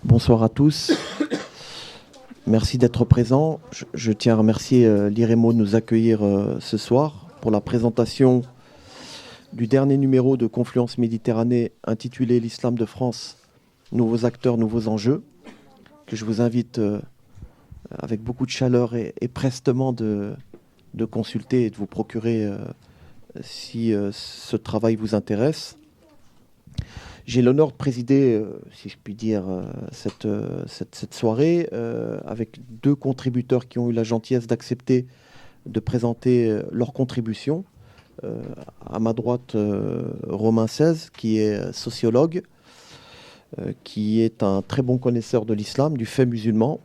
Bonsoir à tous. Merci d'être présents. Je tiens à remercier l'IREMO de nous accueillir ce soir pour la présentation du dernier numéro de Confluence Méditerranée intitulé L'Islam de France, nouveaux acteurs, nouveaux enjeux, que je vous invite avec beaucoup de chaleur et prestement de consulter et de vous procurer si ce travail vous intéresse. J'ai l'honneur de présider, si je puis dire, cette soirée avec deux contributeurs qui ont eu la gentillesse d'accepter de présenter leur contribution. À ma droite, Romain XVI, qui est sociologue, qui est un très bon connaisseur de l'islam, du fait musulman.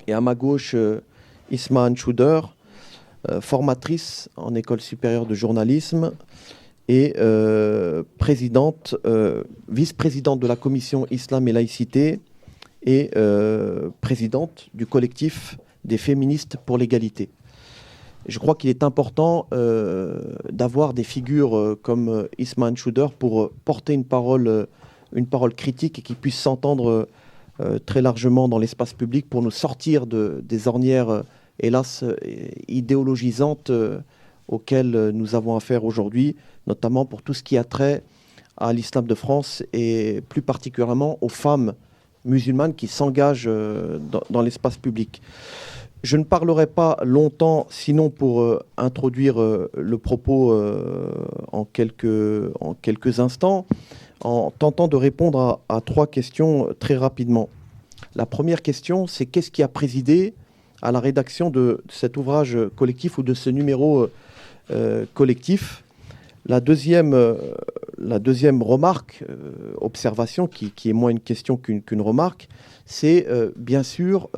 Et à ma gauche, Isma Chouder, formatrice en école supérieure de journalisme, et vice-présidente de la commission Islam et laïcité et présidente du collectif des féministes pour l'égalité. Je crois qu'il est important d'avoir des figures comme Isma Chouder pour porter une parole critique et qui puisse s'entendre très largement dans l'espace public pour nous sortir des ornières, hélas, idéologisantes auxquelles nous avons affaire aujourd'hui, notamment pour tout ce qui a trait à l'islam de France et plus particulièrement aux femmes musulmanes qui s'engagent dans l'espace public. Je ne parlerai pas longtemps, sinon pour introduire le propos en quelques instants, en tentant de répondre à trois questions très rapidement. La première question, c'est qu'est-ce qui a présidé à la rédaction de cet ouvrage collectif ou de ce numéro collectif. La deuxième remarque, observation, qui est moins une question qu'une remarque, c'est bien sûr,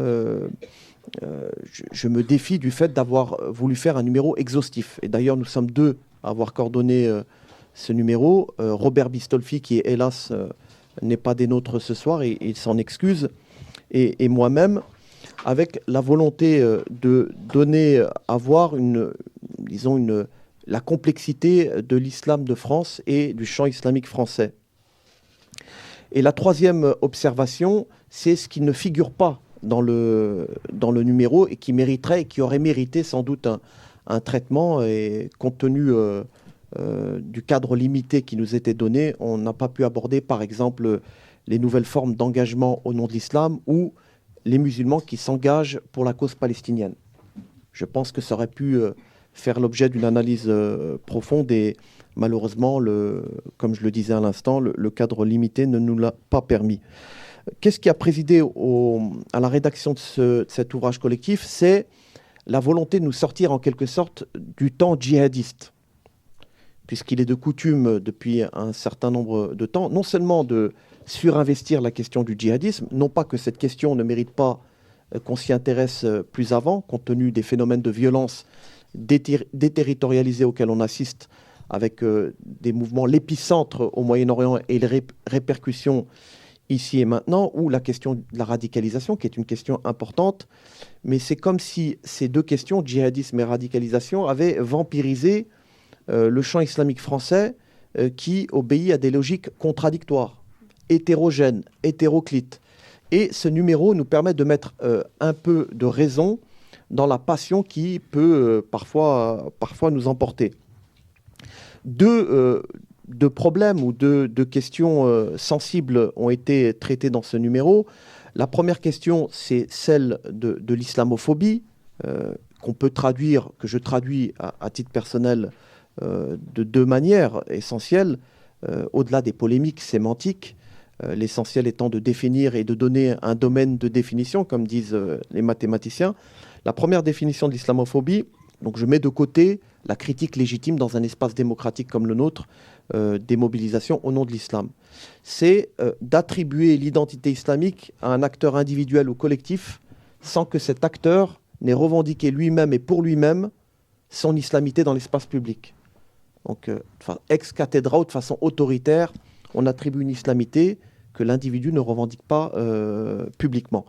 je me défie du fait d'avoir voulu faire un numéro exhaustif. Et d'ailleurs, nous sommes deux à avoir coordonné ce numéro. Robert Bistolfi, qui hélas n'est pas des nôtres ce soir, et il s'en excuse, et moi-même, avec la volonté de donner à voir la complexité de l'islam de France et du champ islamique français. Et la troisième observation, c'est ce qui ne figure pas dans le numéro et qui mériterait et qui aurait mérité sans doute un traitement. Et compte tenu du cadre limité qui nous était donné, on n'a pas pu aborder par exemple les nouvelles formes d'engagement au nom de l'islam ou les musulmans qui s'engagent pour la cause palestinienne. Je pense que ça aurait pu faire l'objet d'une analyse profonde et malheureusement, comme je le disais à l'instant, le cadre limité ne nous l'a pas permis. Qu'est-ce qui a présidé à la rédaction de cet ouvrage collectif? C'est la volonté de nous sortir en quelque sorte du temps djihadiste, puisqu'il est de coutume depuis un certain nombre de temps, non seulement de surinvestir la question du djihadisme, non pas que cette question ne mérite pas qu'on s'y intéresse plus avant, compte tenu des phénomènes de violence déterritorialisés auxquels on assiste avec des mouvements, l'épicentre au Moyen-Orient et les répercussions ici et maintenant, ou la question de la radicalisation, qui est une question importante, mais c'est comme si ces deux questions, djihadisme et radicalisation, avaient vampirisé le champ islamique français qui obéit à des logiques contradictoires, hétérogènes, hétéroclites. Et ce numéro nous permet de mettre un peu de raison dans la passion qui peut parfois nous emporter. Deux problèmes ou deux questions sensibles ont été traitées dans ce numéro. La première question, c'est celle de l'islamophobie, que je traduis à titre personnel de deux manières essentielles, au-delà des polémiques sémantiques, l'essentiel étant de définir et de donner un domaine de définition, comme disent les mathématiciens. La première définition de l'islamophobie, donc je mets de côté la critique légitime dans un espace démocratique comme le nôtre, des mobilisations au nom de l'islam. C'est d'attribuer l'identité islamique à un acteur individuel ou collectif sans que cet acteur n'ait revendiqué lui-même et pour lui-même son islamité dans l'espace public. Donc, ex cathedra ou de façon autoritaire, on attribue une islamité que l'individu ne revendique pas publiquement.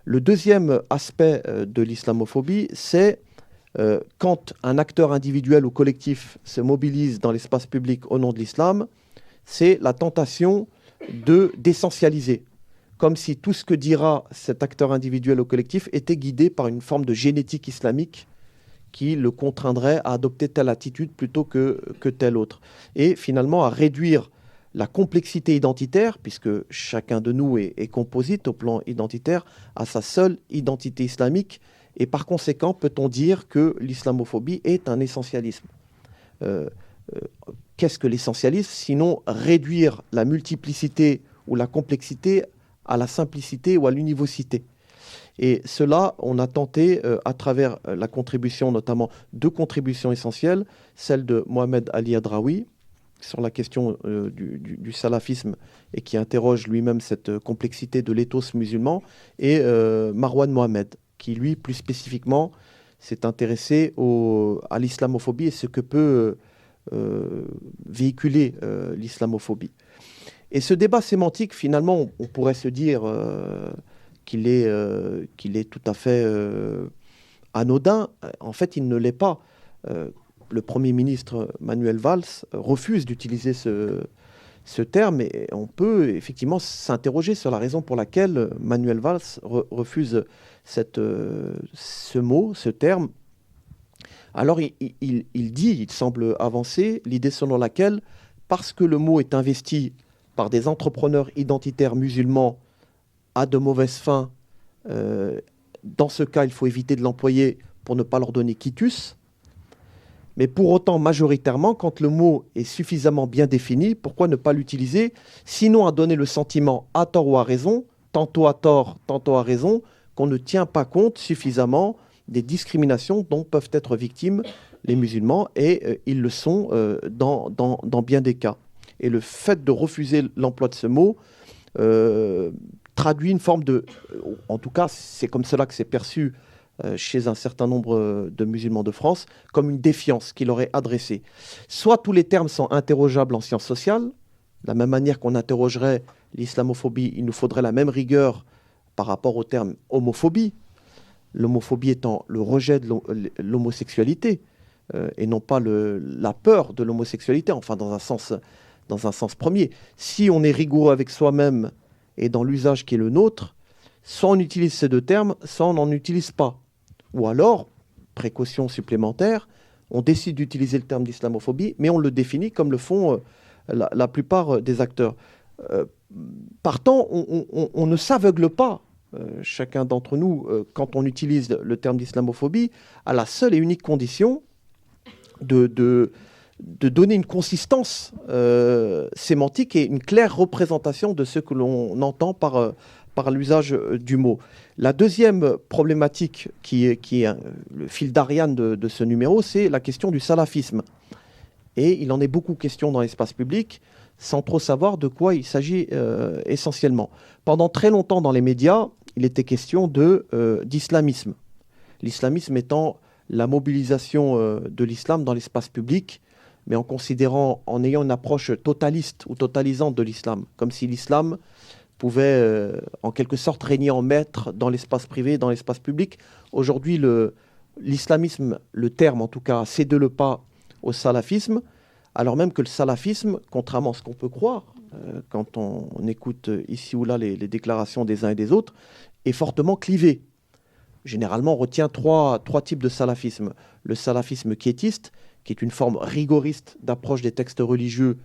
Le deuxième aspect de l'islamophobie, c'est quand un acteur individuel ou collectif se mobilise dans l'espace public au nom de l'islam, c'est la tentation d'essentialiser, comme si tout ce que dira cet acteur individuel ou collectif était guidé par une forme de génétique islamique qui le contraindrait à adopter telle attitude plutôt que telle autre. Et finalement à réduire la complexité identitaire, puisque chacun de nous est composite au plan identitaire, à sa seule identité islamique. Et par conséquent, peut-on dire que l'islamophobie est un essentialisme ? Qu'est-ce que l'essentialisme ? Sinon réduire la multiplicité ou la complexité à la simplicité ou à l'univocité. Et cela, on a tenté, à travers la contribution, notamment deux contributions essentielles, celle de Mohamed Ali Adraoui, sur la question du salafisme et qui interroge lui-même cette complexité de l'éthos musulman, et Marwan Mohamed, qui lui, plus spécifiquement, s'est intéressé à l'islamophobie et ce que peut véhiculer l'islamophobie. Et ce débat sémantique, finalement, on pourrait se dire qu'il est tout à fait anodin. En fait, il ne l'est pas. Le Premier ministre Manuel Valls refuse d'utiliser ce terme et on peut effectivement s'interroger sur la raison pour laquelle Manuel Valls refuse ce mot, ce terme. Alors il semble avancer l'idée selon laquelle, parce que le mot est investi par des entrepreneurs identitaires musulmans à de mauvaises fins, dans ce cas, il faut éviter de l'employer pour ne pas leur donner quitus. Mais pour autant, majoritairement, quand le mot est suffisamment bien défini, pourquoi ne pas l'utiliser, sinon à donner le sentiment, à tort ou à raison, tantôt à tort, tantôt à raison, qu'on ne tient pas compte suffisamment des discriminations dont peuvent être victimes les musulmans, et ils le sont dans bien des cas. Et le fait de refuser l'emploi de ce mot traduit une forme de... En tout cas, c'est comme cela que c'est perçu chez un certain nombre de musulmans de France, comme une défiance qu'il aurait adressée. Soit tous les termes sont interrogeables en sciences sociales, de la même manière qu'on interrogerait l'islamophobie, il nous faudrait la même rigueur par rapport au terme homophobie, l'homophobie étant le rejet de l'homosexualité, et non pas la peur de l'homosexualité, enfin dans un sens premier. Si on est rigoureux avec soi-même et dans l'usage qui est le nôtre, soit on utilise ces deux termes, soit on n'en utilise pas. Ou alors, précaution supplémentaire, on décide d'utiliser le terme d'islamophobie, mais on le définit comme le font la plupart des acteurs. Partant, on ne s'aveugle pas, chacun d'entre nous, quand on utilise le terme d'islamophobie, à la seule et unique condition de donner une consistance sémantique et une claire représentation de ce que l'on entend par l'usage du mot. La deuxième problématique qui est le fil d'Ariane de ce numéro, c'est la question du salafisme. Et il en est beaucoup question dans l'espace public, sans trop savoir de quoi il s'agit essentiellement. Pendant très longtemps dans les médias, il était question d'islamisme. L'islamisme étant la mobilisation de l'islam dans l'espace public, mais en ayant une approche totaliste ou totalisante de l'islam, comme si l'islam pouvait en quelque sorte régner en maître dans l'espace privé, dans l'espace public. Aujourd'hui, l'islamisme, le terme en tout cas, cède le pas au salafisme, alors même que le salafisme, contrairement à ce qu'on peut croire, quand on écoute ici ou là les déclarations des uns et des autres, est fortement clivé. Généralement, on retient trois types de salafisme. Le salafisme quiétiste, qui est une forme rigoriste d'approche des textes religieux,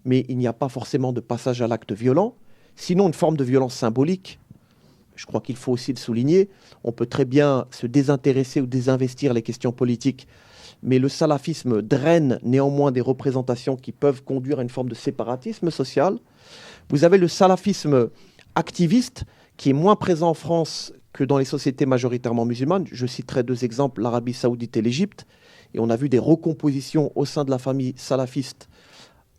mais il n'y a pas forcément de passage à l'acte violent. Sinon, une forme de violence symbolique, je crois qu'il faut aussi le souligner. On peut très bien se désintéresser ou désinvestir les questions politiques, mais le salafisme draine néanmoins des représentations qui peuvent conduire à une forme de séparatisme social. Vous avez le salafisme activiste, qui est moins présent en France que dans les sociétés majoritairement musulmanes. Je citerai deux exemples, l'Arabie saoudite et l'Égypte. Et on a vu des recompositions au sein de la famille salafiste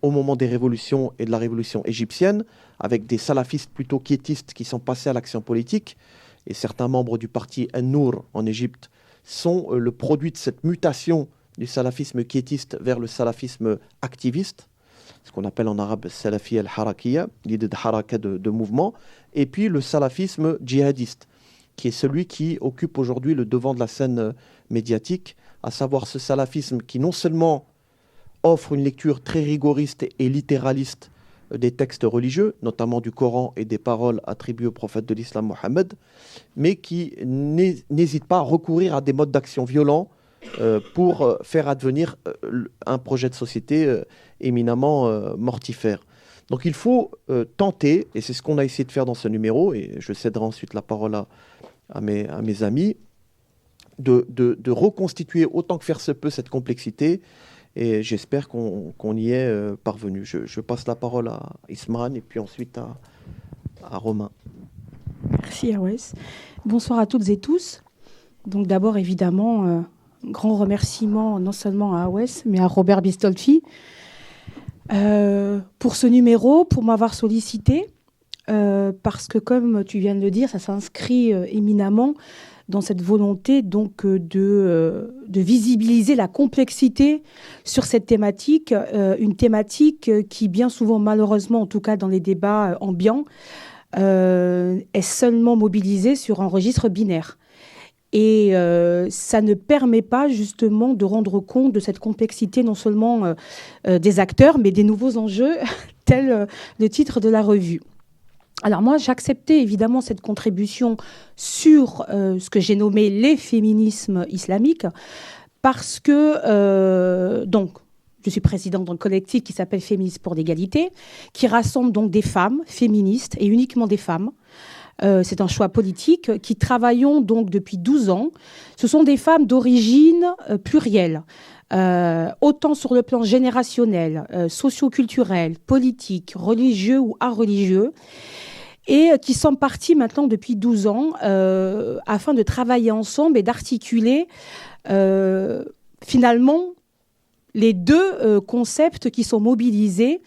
au moment des révolutions et de la révolution égyptienne, avec des salafistes plutôt quiétistes qui sont passés à l'action politique. Et certains membres du parti An-Nour en Égypte sont le produit de cette mutation du salafisme quiétiste vers le salafisme activiste, ce qu'on appelle en arabe salafi al-harakiya, l'idée de haraka, de mouvement, et puis le salafisme djihadiste, qui est celui qui occupe aujourd'hui le devant de la scène médiatique, à savoir ce salafisme qui non seulement offre une lecture très rigoriste et littéraliste des textes religieux, notamment du Coran et des paroles attribuées au prophète de l'islam Mohammed, mais qui n'hésitent pas à recourir à des modes d'action violents pour faire advenir un projet de société éminemment mortifère. Donc il faut tenter, et c'est ce qu'on a essayé de faire dans ce numéro, et je céderai ensuite la parole à mes amis, de reconstituer autant que faire se peut cette complexité, et j'espère qu'on y est parvenu. Je passe la parole à Isman et puis ensuite à Romain. Merci Awes. Bonsoir à toutes et tous. Donc d'abord évidemment, grand remerciement non seulement à Awes, mais à Robert Bistolfi pour ce numéro, pour m'avoir sollicité, parce que comme tu viens de le dire, ça s'inscrit éminemment dans cette volonté donc de visibiliser la complexité sur cette thématique, une thématique qui bien souvent, malheureusement, en tout cas dans les débats ambiants, est seulement mobilisée sur un registre binaire. Et ça ne permet pas justement de rendre compte de cette complexité non seulement des acteurs, mais des nouveaux enjeux, tel le titre de la revue. Alors moi, j'acceptais évidemment cette contribution sur ce que j'ai nommé les féminismes islamiques, parce que, donc, je suis présidente d'un collectif qui s'appelle Féministes pour l'égalité, qui rassemble donc des femmes féministes, et uniquement des femmes. C'est un choix politique, qui travaillons donc depuis 12 ans. Ce sont des femmes d'origine plurielle, autant sur le plan générationnel, socio-culturel, politique, religieux ou areligieux, et qui sont partis maintenant depuis 12 ans afin de travailler ensemble et d'articuler finalement les deux concepts qui sont mobilisés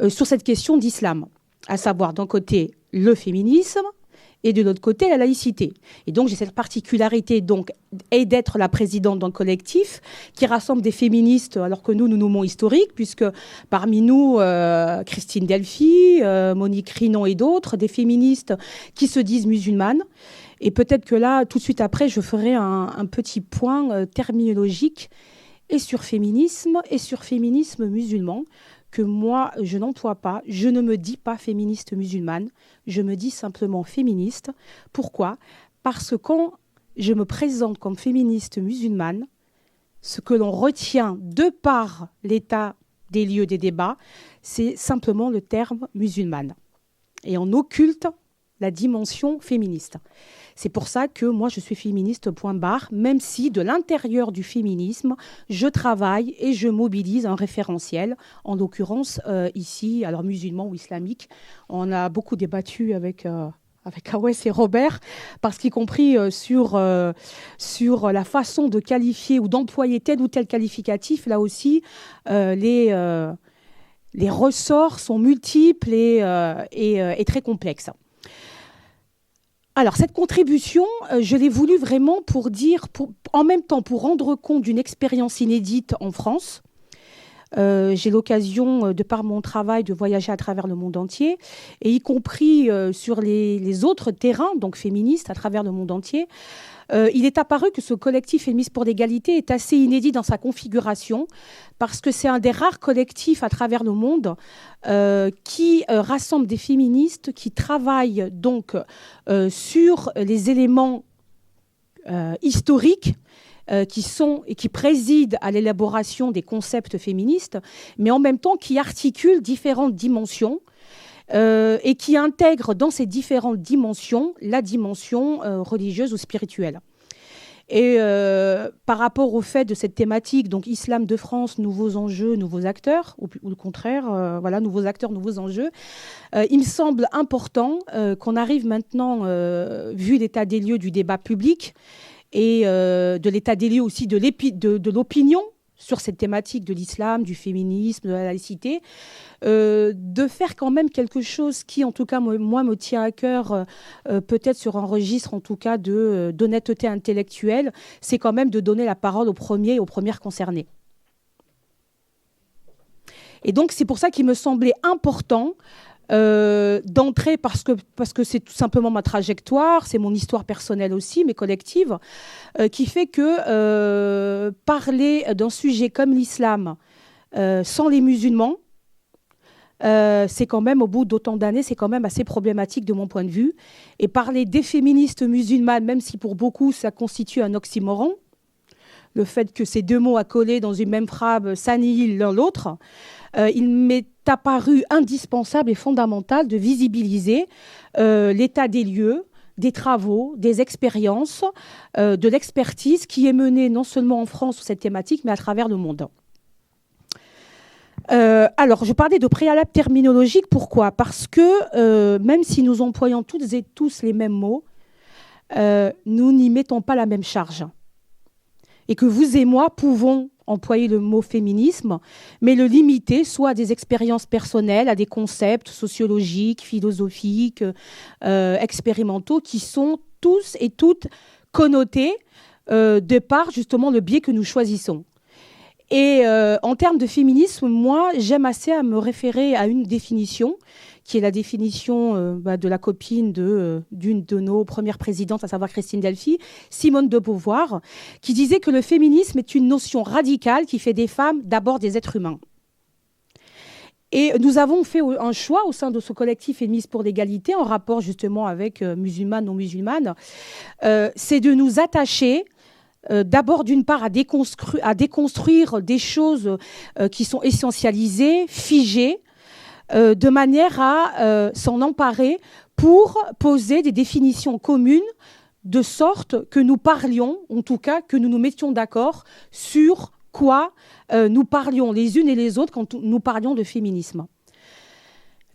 sur cette question d'islam, à savoir d'un côté le féminisme et de l'autre côté la laïcité. Et donc j'ai cette particularité donc, et d'être la présidente d'un collectif qui rassemble des féministes, alors que nous nommons historiques, puisque parmi nous, Christine Delphi, Monique Rinon et d'autres, des féministes qui se disent musulmanes. Et peut-être que là, tout de suite après, je ferai un petit point terminologique et sur féminisme musulman, que moi, je n'emploie pas. Je ne me dis pas féministe musulmane, je me dis simplement féministe. Pourquoi ? Parce que quand je me présente comme féministe musulmane, ce que l'on retient de par l'état des lieux des débats, c'est simplement le terme musulmane. Et on occulte la dimension féministe. C'est pour ça que moi, je suis féministe, point barre, même si de l'intérieur du féminisme, je travaille et je mobilise un référentiel, en l'occurrence ici, alors musulman ou islamique. On a beaucoup débattu avec Awes et Robert, parce qu'y compris sur la façon de qualifier ou d'employer tel ou tel qualificatif, là aussi, les ressorts sont multiples et très complexes. Alors, cette contribution, je l'ai voulu vraiment pour dire, en même temps pour rendre compte d'une expérience inédite en France. J'ai l'occasion, de par mon travail, de voyager à travers le monde entier, et y compris sur les autres terrains, donc féministes, à travers le monde entier. Il est apparu que ce collectif Féministes pour l'égalité est assez inédit dans sa configuration, parce que c'est un des rares collectifs à travers le monde qui rassemble des féministes qui travaillent donc sur les éléments historiques qui sont et qui président à l'élaboration des concepts féministes, mais en même temps qui articulent différentes dimensions et qui intègrent dans ces différentes dimensions la dimension religieuse ou spirituelle. Et par rapport au fait de cette thématique, donc Islam de France, nouveaux enjeux, nouveaux acteurs, ou le contraire, voilà, nouveaux acteurs, nouveaux enjeux, il me semble important qu'on arrive maintenant, vu l'état des lieux du débat public et de l'état des lieux aussi de l'opinion sur cette thématique de l'islam, du féminisme, de la laïcité, de faire quand même quelque chose qui, en tout cas, moi, me tient à cœur, peut-être sur un registre, en tout cas, d'honnêteté intellectuelle, c'est quand même de donner la parole aux premiers et aux premières concernées. Et donc, c'est pour ça qu'il me semblait important d'entrer, parce que c'est tout simplement ma trajectoire, c'est mon histoire personnelle aussi, mais collective, qui fait que parler d'un sujet comme l'islam sans les musulmans, c'est quand même, au bout d'autant d'années, c'est quand même assez problématique de mon point de vue. Et parler des féministes musulmanes, même si pour beaucoup ça constitue un oxymoron, le fait que ces deux mots accolés dans une même phrase s'annihilent l'un l'autre, il m'est apparu indispensable et fondamental de visibiliser l'état des lieux, des travaux, des expériences, de l'expertise qui est menée non seulement en France sur cette thématique, mais à travers le monde. Alors, je parlais de préalable terminologique. Pourquoi ? Parce que même si nous employons toutes et tous les mêmes mots, nous n'y mettons pas la même charge. Et que vous et moi pouvons employer le mot féminisme, mais le limiter soit à des expériences personnelles, à des concepts sociologiques, philosophiques, expérimentaux, qui sont tous et toutes connotés de par justement le biais que nous choisissons. Et en termes de féminisme, moi, j'aime assez à me référer à une définition, qui est la définition de la copine d'une de nos premières présidentes, à savoir Christine Delphi, Simone de Beauvoir, qui disait que le féminisme est une notion radicale qui fait des femmes d'abord des êtres humains. Et nous avons fait un choix au sein de ce collectif Féministes pour l'égalité, en rapport justement avec musulmanes, non-musulmanes, c'est de nous attacher d'abord, d'une part, à déconstruire des choses qui sont essentialisées, figées, de manière à s'en emparer pour poser des définitions communes, de sorte que nous parlions, en tout cas, que nous nous mettions d'accord sur quoi nous parlions les unes et les autres quand nous parlions de féminisme.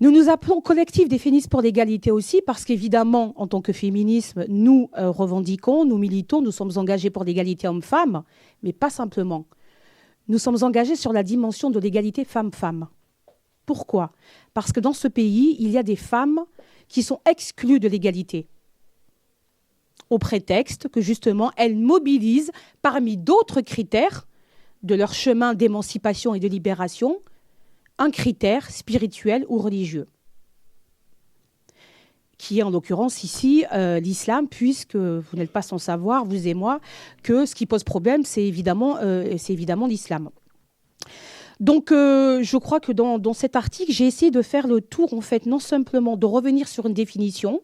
Nous nous appelons collectif des féministes pour l'égalité aussi parce qu'évidemment, en tant que féminisme, nous revendiquons, nous militons, nous sommes engagés pour l'égalité homme-femme, mais pas simplement. Nous sommes engagés sur la dimension de l'égalité femme-femme. Pourquoi ? Parce que dans ce pays, il y a des femmes qui sont exclues de l'égalité, au prétexte que justement, elles mobilisent parmi d'autres critères de leur chemin d'émancipation et de libération, un critère spirituel ou religieux, qui est en l'occurrence ici l'islam, puisque vous n'êtes pas sans savoir, vous et moi, que ce qui pose problème, c'est évidemment l'islam. Donc, je crois que dans cet article, j'ai essayé de faire le tour, en fait, non simplement de revenir sur une définition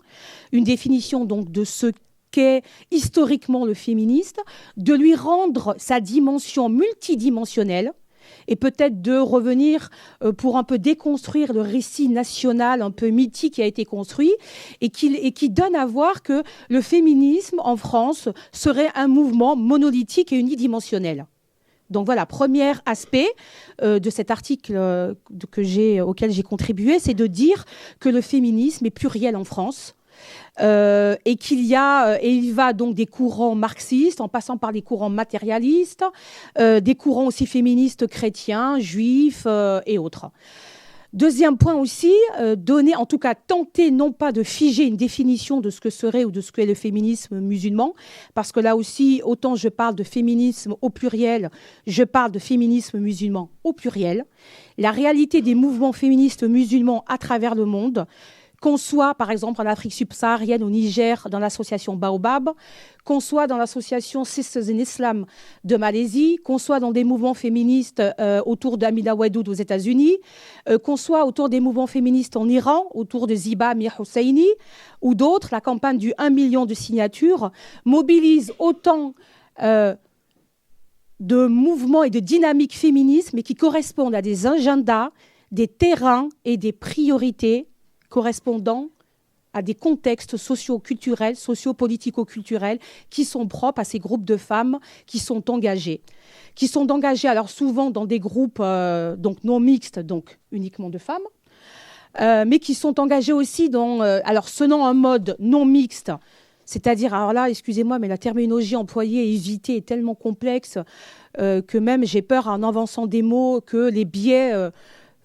donc de ce qu'est historiquement le féministe, de lui rendre sa dimension multidimensionnelle, et peut-être de revenir pour un peu déconstruire le récit national un peu mythique qui a été construit et qui donne à voir que le féminisme en France serait un mouvement monolithique et unidimensionnel. Donc voilà, premier aspect de cet article auquel j'ai contribué, c'est de dire que le féminisme est pluriel en France. Et il va donc des courants marxistes en passant par les courants matérialistes, des courants aussi féministes chrétiens, juifs et autres. Deuxième point aussi, en tout cas tenter non pas de figer une définition de ce que serait ou de ce qu'est le féminisme musulman, parce que là aussi, autant je parle de féminisme au pluriel, je parle de féminisme musulman au pluriel. La réalité des mouvements féministes musulmans à travers le monde, qu'on soit, par exemple, en Afrique subsaharienne, au Niger, dans l'association Baobab, qu'on soit dans l'association Sisters in Islam de Malaisie, qu'on soit dans des mouvements féministes autour d'Amina Wadoud aux États-Unis, qu'on soit autour des mouvements féministes en Iran, autour de Ziba Mir Hosseini, ou d'autres, la campagne du 1 million de signatures mobilise autant de mouvements et de dynamiques féministes, mais qui correspondent à des agendas, des terrains et des priorités correspondant à des contextes socio-culturels, socio-politico-culturels qui sont propres à ces groupes de femmes qui sont engagées. Alors souvent dans des groupes donc non mixtes, donc uniquement de femmes, mais qui sont engagées aussi selon un mode non mixte, c'est-à-dire, alors là, excusez-moi, mais la terminologie employée et évitée est tellement complexe que même j'ai peur en avançant des mots que les biais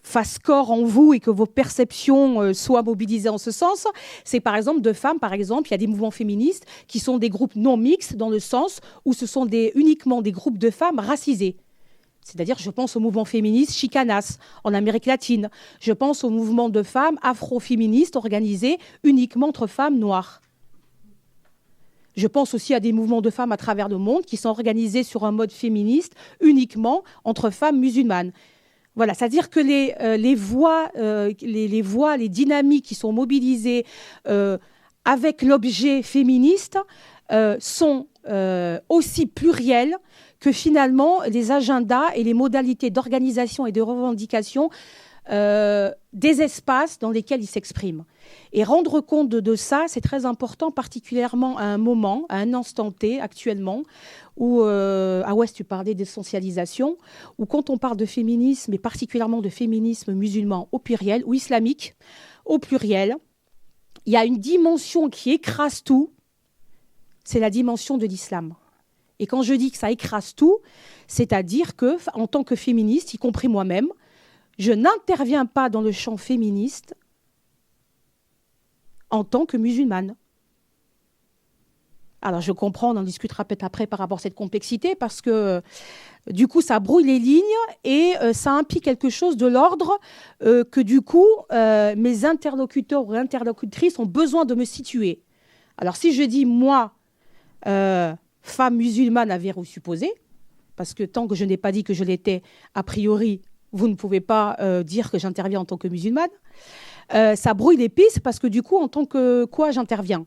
fasse corps en vous et que vos perceptions soient mobilisées en ce sens. C'est par exemple de femmes, par exemple, il y a des mouvements féministes qui sont des groupes non mixtes dans le sens où ce sont uniquement des groupes de femmes racisées. C'est-à-dire, je pense au mouvement féministe Chicanas en Amérique latine. Je pense au mouvement de femmes afro-féministes organisés uniquement entre femmes noires. Je pense aussi à des mouvements de femmes à travers le monde qui sont organisés sur un mode féministe uniquement entre femmes musulmanes. Voilà, c'est-à-dire que les voix, les dynamiques qui sont mobilisées avec l'objet féministe sont aussi plurielles que finalement les agendas et les modalités d'organisation et de revendication des espaces dans lesquels ils s'expriment. Et rendre compte de ça, c'est très important, particulièrement à un moment, à un instant T, actuellement, où, à Ouest, tu parlais d'essentialisation, où quand on parle de féminisme, et particulièrement de féminisme musulman au pluriel, ou islamique au pluriel, il y a une dimension qui écrase tout, c'est la dimension de l'islam. Et quand je dis que ça écrase tout, c'est-à-dire que, en tant que féministe, y compris moi-même, je n'interviens pas dans le champ féministe en tant que musulmane. Alors je comprends, on en discutera peut-être après par rapport à cette complexité, parce que du coup ça brouille les lignes et ça implique quelque chose de l'ordre que du coup mes interlocuteurs ou interlocutrices ont besoin de me situer. Alors si je dis moi, femme musulmane avérée ou supposée, parce que tant que je n'ai pas dit que je l'étais, a priori, vous ne pouvez pas dire que j'interviens en tant que musulmane. Ça brouille les pistes parce que du coup, en tant que quoi j'interviens.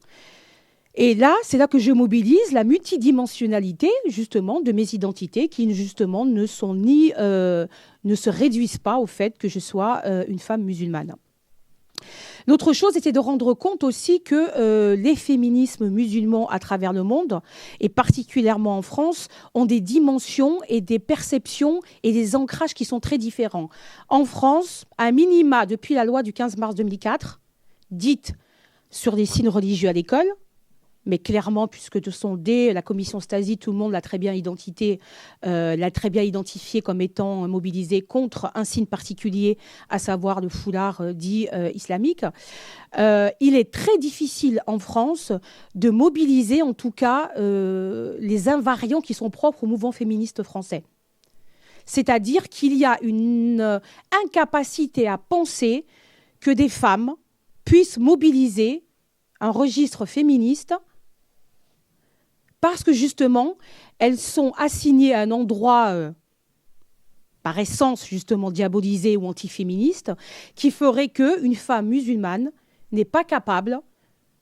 Et là, c'est là que je mobilise la multidimensionnalité, justement, de mes identités qui, justement, ne se réduisent pas au fait que je sois une femme musulmane. L'autre chose était de rendre compte aussi que les féminismes musulmans à travers le monde, et particulièrement en France, ont des dimensions et des perceptions et des ancrages qui sont très différents. En France, à minima, depuis la loi du 15 mars 2004, dite sur les signes religieux à l'école, mais clairement, puisque dès la commission Stasi, tout le monde l'a très bien identifié comme étant mobilisé contre un signe particulier, à savoir le foulard dit islamique. Il est très difficile en France de mobiliser, en tout cas, les invariants qui sont propres au mouvement féministe français. C'est-à-dire qu'il y a une incapacité à penser que des femmes puissent mobiliser un registre féministe parce que justement, elles sont assignées à un endroit, par essence justement diabolisé ou antiféministe, qui ferait qu'une femme musulmane n'est pas capable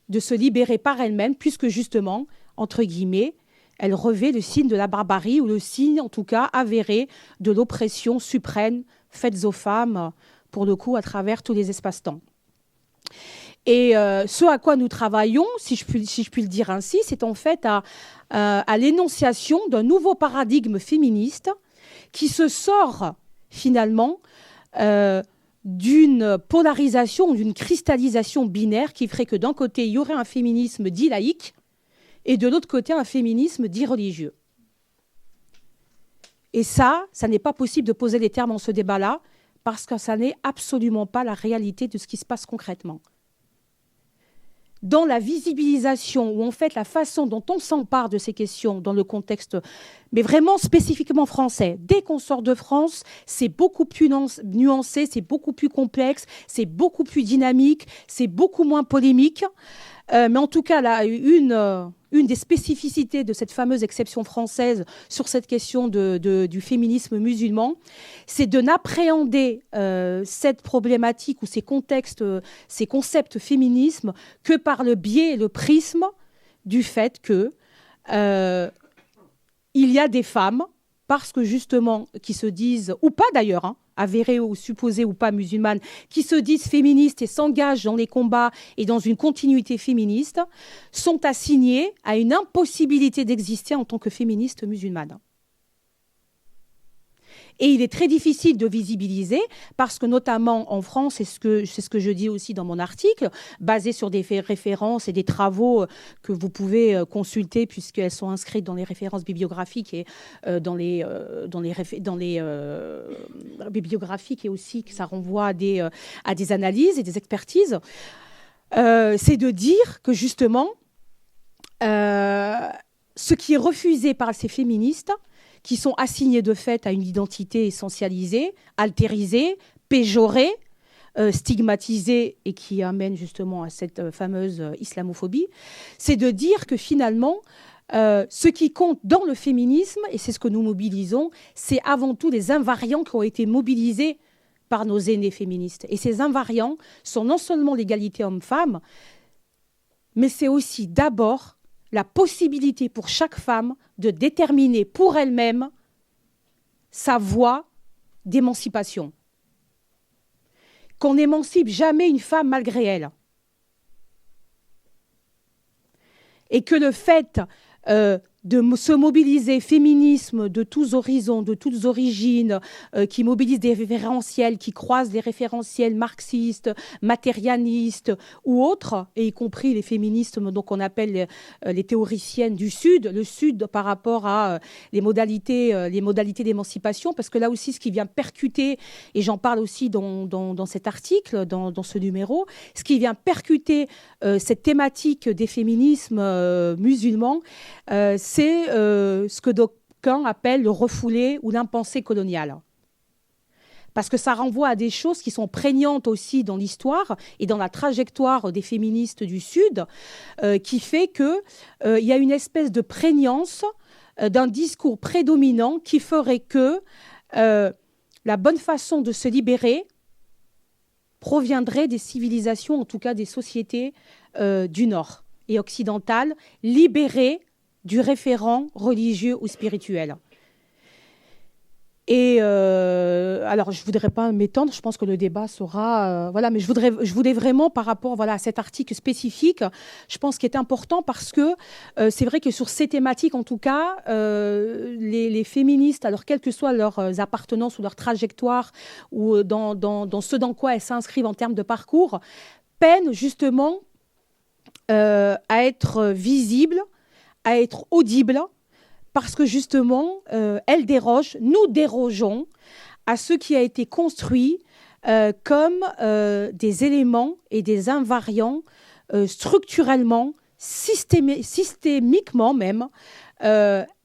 de se libérer par elle-même, puisque justement, entre guillemets, elle revêt le signe de la barbarie, ou le signe, en tout cas, avéré de l'oppression suprême faite aux femmes, pour le coup, à travers tous les espaces-temps. Et ce à quoi nous travaillons, si je puis le dire ainsi, c'est en fait à l'énonciation d'un nouveau paradigme féministe qui se sort finalement d'une polarisation, d'une cristallisation binaire qui ferait que d'un côté, il y aurait un féminisme dit laïque et de l'autre côté, un féminisme dit religieux. Et ça n'est pas possible de poser les termes en ce débat-là parce que ça n'est absolument pas la réalité de ce qui se passe concrètement. Dans la visibilisation, ou en fait la façon dont on s'empare de ces questions dans le contexte, mais vraiment spécifiquement français. Dès qu'on sort de France, c'est beaucoup plus nuancé, c'est beaucoup plus complexe, c'est beaucoup plus dynamique, c'est beaucoup moins polémique. Mais en tout cas, là, une des spécificités de cette fameuse exception française sur cette question du féminisme musulman, c'est de n'appréhender cette problématique ou ces contextes, ces concepts féminisme que par le biais et le prisme du fait que il y a des femmes, parce que justement, qui se disent, ou pas d'ailleurs, avérées ou supposées ou pas musulmanes, qui se disent féministes et s'engagent dans les combats et dans une continuité féministe, sont assignées à une impossibilité d'exister en tant que féministes musulmanes. Et il est très difficile de visibiliser parce que notamment en France, c'est ce que je dis aussi dans mon article, basé sur des références et des travaux que vous pouvez consulter puisqu'elles sont inscrites dans les références bibliographiques et dans les bibliographiques et aussi que ça renvoie à des analyses et des expertises. C'est de dire que justement, ce qui est refusé par ces féministes, qui sont assignées de fait à une identité essentialisée, altérisée, péjorée, stigmatisée et qui amène justement à cette fameuse islamophobie, c'est de dire que finalement, ce qui compte dans le féminisme, et c'est ce que nous mobilisons, c'est avant tout les invariants qui ont été mobilisés par nos aînés féministes. Et ces invariants sont non seulement l'égalité homme-femme, mais c'est aussi d'abord la possibilité pour chaque femme de déterminer pour elle-même sa voie d'émancipation. Qu'on n'émancipe jamais une femme malgré elle. Et que le fait de se mobiliser, féminisme de tous horizons, de toutes origines, qui mobilise des référentiels, qui croisent les référentiels marxistes, matérialistes ou autres, et y compris les féministes donc on appelle les théoriciennes du Sud, le Sud par rapport à les modalités d'émancipation, parce que là aussi ce qui vient percuter, et j'en parle aussi dans cet article, dans ce numéro, ce qui vient percuter cette thématique des féminismes musulmans, c'est ce que d'aucuns appellent le refoulé ou l'impensé colonial. Parce que ça renvoie à des choses qui sont prégnantes aussi dans l'histoire et dans la trajectoire des féministes du Sud, qui fait qu'il y a une espèce de prégnance d'un discours prédominant qui ferait que la bonne façon de se libérer proviendrait des civilisations, en tout cas des sociétés du Nord et occidentales, libérées du référent religieux ou spirituel. Et alors, je ne voudrais pas m'étendre, je pense que le débat sera... voilà, mais je voulais vraiment, par rapport à cet article spécifique, je pense qu'il est important parce que c'est vrai que sur ces thématiques, en tout cas, les féministes, alors quelles que soient leurs appartenances ou leur trajectoire, ou dans ce dans quoi elles s'inscrivent en termes de parcours, peinent justement à être visibles, à être audibles, parce que justement, elles dérogent, nous dérogeons à ce qui a été construit comme des éléments et des invariants structurellement, systémiquement même,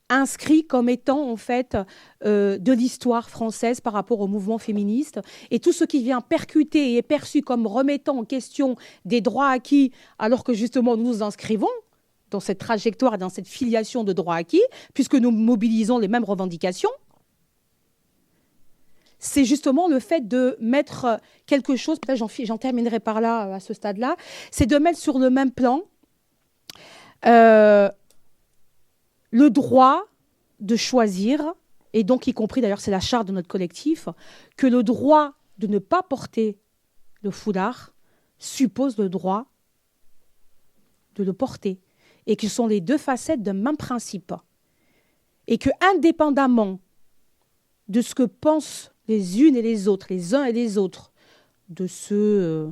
inscrits comme étant en fait de l'histoire française par rapport au mouvement féministe. Et tout ce qui vient percuter et est perçu comme remettant en question des droits acquis, alors que justement nous nous inscrivons dans cette trajectoire, dans cette filiation de droits acquis, puisque nous mobilisons les mêmes revendications, c'est justement le fait de mettre quelque chose, peut-être j'en terminerai par là, à ce stade-là, c'est de mettre sur le même plan le droit de choisir, et donc y compris d'ailleurs c'est la charte de notre collectif, que le droit de ne pas porter le foulard suppose le droit de le porter, et que ce sont les deux facettes d'un même principe. Et que, indépendamment de ce que pensent les unes et les autres, les uns et les autres, de ce...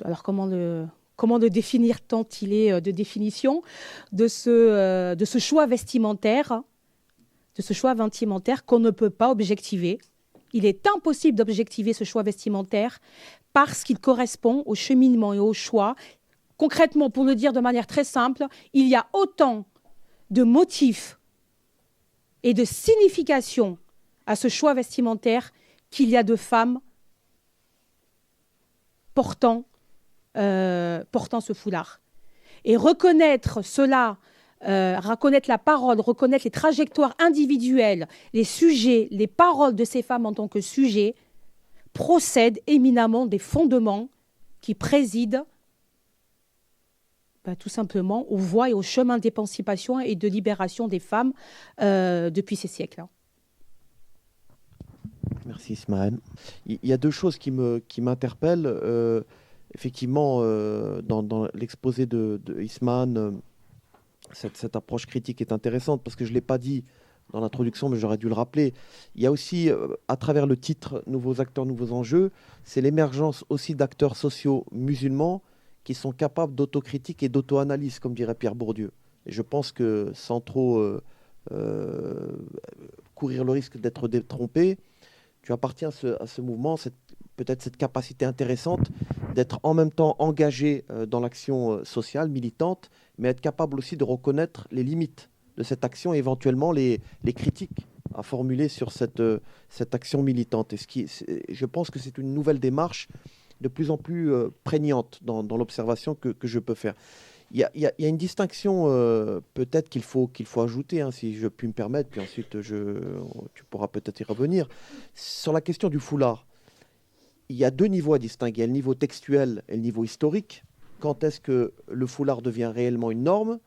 alors, comment le définir tant il est de définition, de ce choix vestimentaire, qu'on ne peut pas objectiver. Il est impossible d'objectiver ce choix vestimentaire parce qu'il correspond au cheminement et au choix. Concrètement, pour le dire de manière très simple, il y a autant de motifs et de significations à ce choix vestimentaire qu'il y a de femmes portant ce foulard. Et reconnaître cela, reconnaître la parole, reconnaître les trajectoires individuelles, les sujets, les paroles de ces femmes en tant que sujets, procède éminemment des fondements qui président tout simplement aux voies et aux chemins d'émancipation et de libération des femmes depuis ces siècles. Merci Ismaël. Il y a deux choses qui m'interpellent. Effectivement, dans l'exposé de Ismaël, cette approche critique est intéressante parce que je ne l'ai pas dit dans l'introduction, mais j'aurais dû le rappeler. Il y a aussi, à travers le titre « Nouveaux acteurs, nouveaux enjeux », c'est l'émergence aussi d'acteurs sociaux musulmans qui sont capables d'autocritique et d'auto-analyse, comme dirait Pierre Bourdieu. Et je pense que sans trop courir le risque d'être détrompé, tu appartiens à ce mouvement, peut-être cette capacité intéressante d'être en même temps engagé dans l'action sociale, militante, mais être capable aussi de reconnaître les limites de cette action et éventuellement les critiques à formuler sur cette action militante. Je pense que c'est une nouvelle démarche de plus en plus prégnante dans l'observation que je peux faire. Il y a une distinction peut-être qu'il faut ajouter, hein, si je puis me permettre, puis ensuite tu pourras peut-être y revenir. Sur la question du foulard, il y a deux niveaux à distinguer. Il y a le niveau textuel et le niveau historique. Quand est-ce que le foulard devient réellement une norme?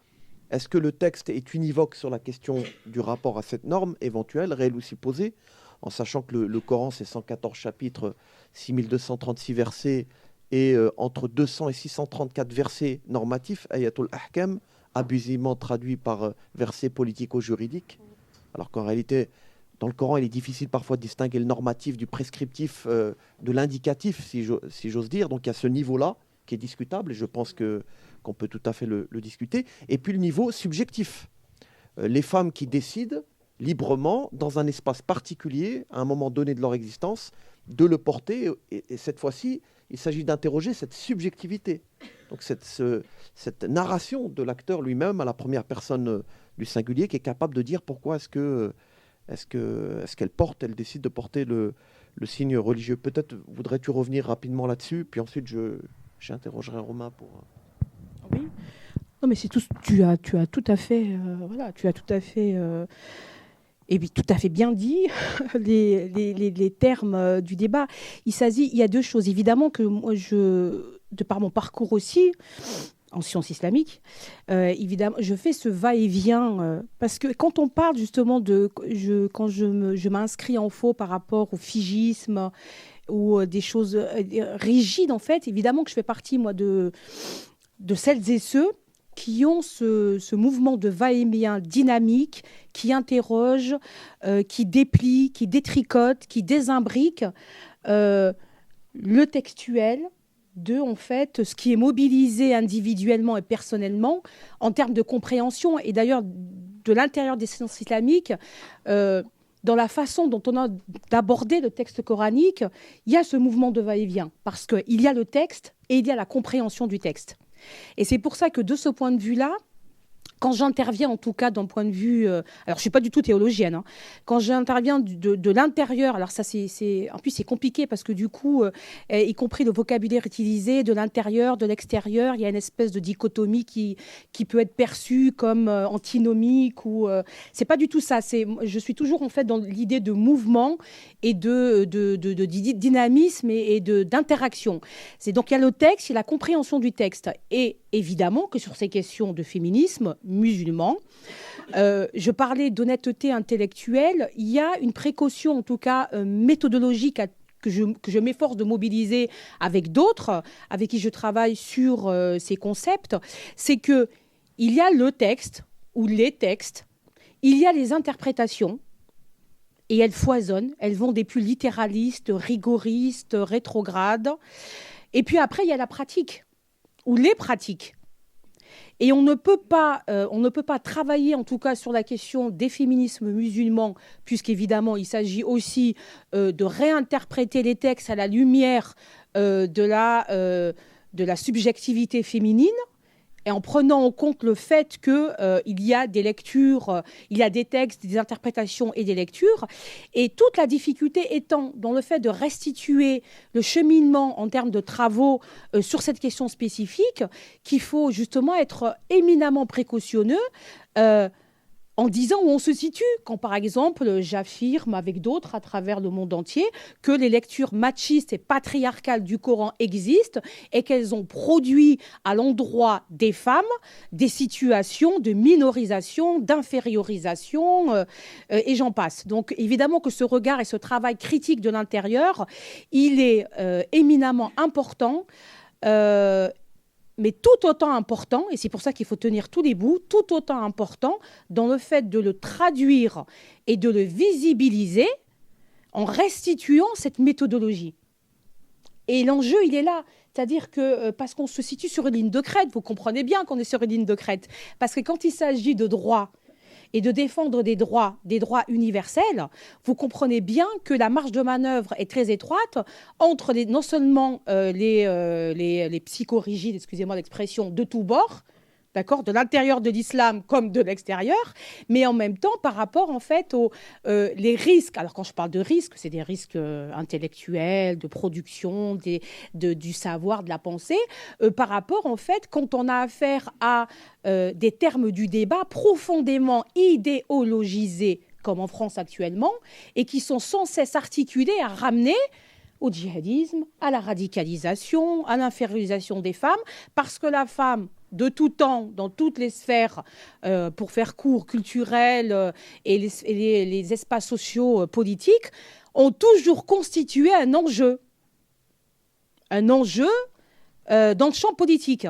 Est-ce que le texte est univoque sur la question du rapport à cette norme éventuelle, réelle ou supposée, en sachant que le Coran, c'est 114 chapitres, 6236 versets, et entre 200 et 634 versets normatifs, ayatul ahkam, abusivement traduits par versets politico-juridiques, alors qu'en réalité, dans le Coran, il est difficile parfois de distinguer le normatif du prescriptif, de l'indicatif, si j'ose dire. Donc il y a ce niveau-là qui est discutable, et je pense qu'on peut tout à fait le discuter. Et puis le niveau subjectif. Les femmes qui décident librement, dans un espace particulier, à un moment donné de leur existence, de le porter. Et cette fois-ci, il s'agit d'interroger cette subjectivité. Donc cette narration de l'acteur lui-même à la première personne du singulier, qui est capable de dire pourquoi est-ce qu'elle elle décide de porter le signe religieux. Peut-être voudrais-tu revenir rapidement là-dessus, puis ensuite j'interrogerai Romain pour... Oui. Non, mais c'est tout. Tu as tout à fait, voilà, tu as tout à fait, et puis tout à fait bien dit les termes du débat. Il y a deux choses. Évidemment que moi, de par mon parcours aussi en sciences islamiques, évidemment, je fais ce va-et-vient parce que quand on parle justement quand je m'inscris en faux par rapport au figisme ou des choses rigides, en fait, évidemment que je fais partie, moi, de celles et ceux qui ont ce mouvement de va-et-vient dynamique, qui interroge, qui déplie, qui détricote, qui désimbrique le textuel de, en fait, ce qui est mobilisé individuellement et personnellement en termes de compréhension. Et d'ailleurs, de l'intérieur des sciences islamiques, dans la façon dont on a d'aborder le texte coranique, il y a ce mouvement de va-et-vient, parce qu'il y a le texte et il y a la compréhension du texte. Et c'est pour ça que de ce point de vue-là, quand j'interviens, en tout cas d'un point de vue... alors, je ne suis pas du tout théologienne. Hein, quand j'interviens de l'intérieur, alors ça, en plus, c'est compliqué parce que du coup, y compris le vocabulaire utilisé, de l'intérieur, de l'extérieur, il y a une espèce de dichotomie qui peut être perçue comme antinomique. C'est pas du tout ça. Je suis toujours, en fait, dans l'idée de mouvement et de dynamisme et d'interaction. Donc, il y a le texte, il y a la compréhension du texte. Et évidemment que sur ces questions de féminisme musulman, je parlais d'honnêteté intellectuelle, il y a une précaution, en tout cas méthodologique, que je m'efforce de mobiliser avec d'autres, avec qui je travaille sur ces concepts, c'est qu'il y a le texte ou les textes, il y a les interprétations, et elles foisonnent, elles vont des plus littéralistes, rigoristes, rétrogrades, et puis après il y a la pratique, ou les pratiques. Et on ne peut pas travailler, en tout cas, sur la question des féminismes musulmans, puisqu'évidemment, il s'agit aussi de réinterpréter les textes à la lumière de la subjectivité féminine, et en prenant en compte le fait qu'il y a des lectures, il y a des textes, des interprétations et des lectures. Et toute la difficulté étant dans le fait de restituer le cheminement en termes de travaux sur cette question spécifique, qu'il faut justement être éminemment précautionneux en disant où on se situe. Quand, par exemple, j'affirme avec d'autres à travers le monde entier que les lectures machistes et patriarcales du Coran existent et qu'elles ont produit à l'endroit des femmes des situations de minorisation, d'infériorisation, et j'en passe. Donc, évidemment que ce regard et ce travail critique de l'intérieur, il est éminemment important, mais tout autant important, et c'est pour ça qu'il faut tenir tous les bouts, tout autant important dans le fait de le traduire et de le visibiliser en restituant cette méthodologie. Et l'enjeu, il est là. C'est-à-dire que, parce qu'on se situe sur une ligne de crête, vous comprenez bien qu'on est sur une ligne de crête, parce que quand il s'agit de droit et de défendre des droits universels, vous comprenez bien que la marge de manœuvre est très étroite entre non seulement les psychorigides, excusez-moi l'expression, de tous bords, d'accord, de l'intérieur de l'islam comme de l'extérieur, mais en même temps par rapport en fait aux les risques. Alors quand je parle de risques, c'est des risques intellectuels, de production, du savoir, de la pensée, par rapport en fait quand on a affaire à des termes du débat profondément idéologisés comme en France actuellement, et qui sont sans cesse articulés à ramener au djihadisme, à la radicalisation, à l'infériorisation des femmes, parce que la femme, de tout temps, dans toutes les sphères, pour faire court, culturelles et les espaces sociaux politiques, ont toujours constitué un enjeu dans le champ politique.